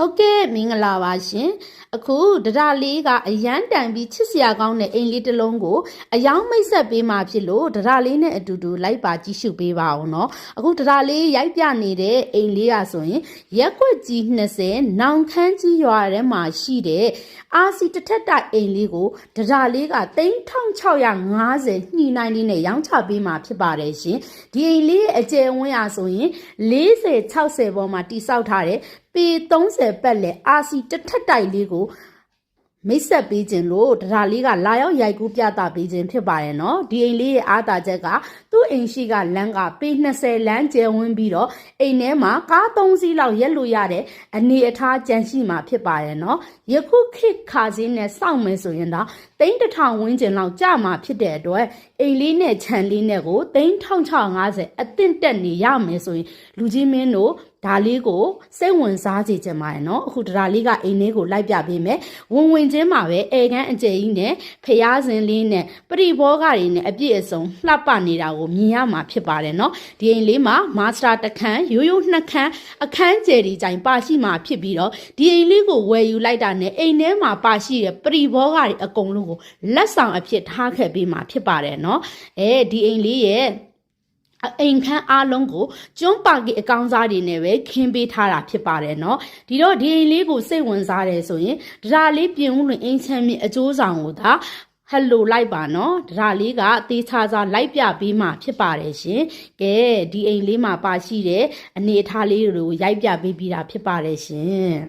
ဟုတ်ကဲ့မင်္ဂလာပါရှင်အခုဒါလေးကအရန်တန်ပြီးချစ်စရာကောင်းတဲ့အိမ်လေးတစ်လုံးကိုအယောင်မိတ်ဆက်ပေးမှဖြစ်လို့ဒါလေးနဲ့အတူတူလိုက်ပါကြည့်ရှုပေးပါအောင်နော်အခုဒါလေးရိုက်ပြနေတဲ့အိမ်လေးอ่ะဆိုရင်ရက်ွက်ကြီး20နောင်ခမ်းကြီးရွာထဲမှာရှိတဲ့အာစီတစ်ထက်တိုက်အိမ်လေးကိုဒါလေးက3650ညှိနှိုင်းလေးနဲ့ရောင်းချပေးမှဖြစ်ပါတယ်ရှင်ဒီအိမ်လေးရဲ့အကျယ်ဝန်းရာဆိုရင်40-60ပေါ်မှာတိစောက်ထားတဲ့ပေ30ပတ်လဲအာစီတစ်ထက်တိုက်လေးကိုမိတ်ဆက်ပေးခြင်းလို့ဒါလေးကလာရောက်ရိုက်ကူးပြသပေးခြင်းဖြစ်ပါတယ်နော်ဒီအိမ်လေးရဲ့အားသာချက်ကသူ့အိမ်ရှိကလမ်းကပေ20လမ်းကျယ်ဝန်းပြီးတော့အိမ်ထဲမှာကား3စီးလောက်ရက်လို့ရတဲ့အနေအထားကြန့်ရှိမှာဖြစ်ပါတယ်နော်ယခုခေတ်ခါစင်းနဲ့စောင့်မယ်ဆိုရင်တော့3000ဝန်းကျင်လောက်ကြာမှာဖြစ်တဲ့အတွက်အိမ်လေးနဲ့ခြံလေးနဲ့ကို3650အသင့်တက်နေရမယ်ဆိုရင်လူကြီးမင်းတို့ဒါလေးကိုစိတ်ဝင်စားစေချင်ပါတယ်နော်အခုဒါလေးကအိမ်လေးကိုလိုက်ပြပေးမယ်ဝင်ချင်းမှာပဲအေကန်းအကျယ်ကြီးနဲ့ဖျားစင်လေးနဲ့ပရိဘောဂတွေနဲ့အပြည့်အစုံလှပနေတာကိုမြင်ရမှာဖြစ်ပါတယ်နော်ဒီအိမ်လေးမှာမာစတာတစ်ခန်းရိုး2ခန်းအခန်းကျယ်ဒီကြိုင်ပါရှိမှာဖြစ်ပြီးတော့ဒီအိမ်လေးကိုဝယ်ယူလိုက်တာနဲ့အိမ်ထဲမှာပါရှိတဲ့ပရိဘောဂတွေအကုန်လုံးကိုလက်ဆောင်အဖြစ်ထားခဲ့ပေးမှာဖြစ်ပါတယ်နော်ဒီအိမ်လေးရဲ့အိမ်ခန်းအားလုံးကိုကျွန်းပါကီအကောင်စားတွေနဲ့ပဲခင်းပေးထားတာဖြစ်ပါတယ်เนาะဒီတော့ဒီအိမ်လေးကိုစိတ်ဝင်စားတယ်ဆိုရင်ဒါလေးပြင်ဦးလွင်အိမ်ချမ်းမြေအကျိုးဆောင်ကိုဒါဟယ်လိုလိုက်ပါเนาะဒါလေးကတေးချာစာလိုက်ပြပေးမှဖြစ်ပါတယ်ရှင်ကဲဒီအိမ်လေးမှာပါရှိတဲ့အနေအထားလေးတွေကိုရိုက်ပြပေးပြီးတာဖြစ်ပါတယ်ရှင်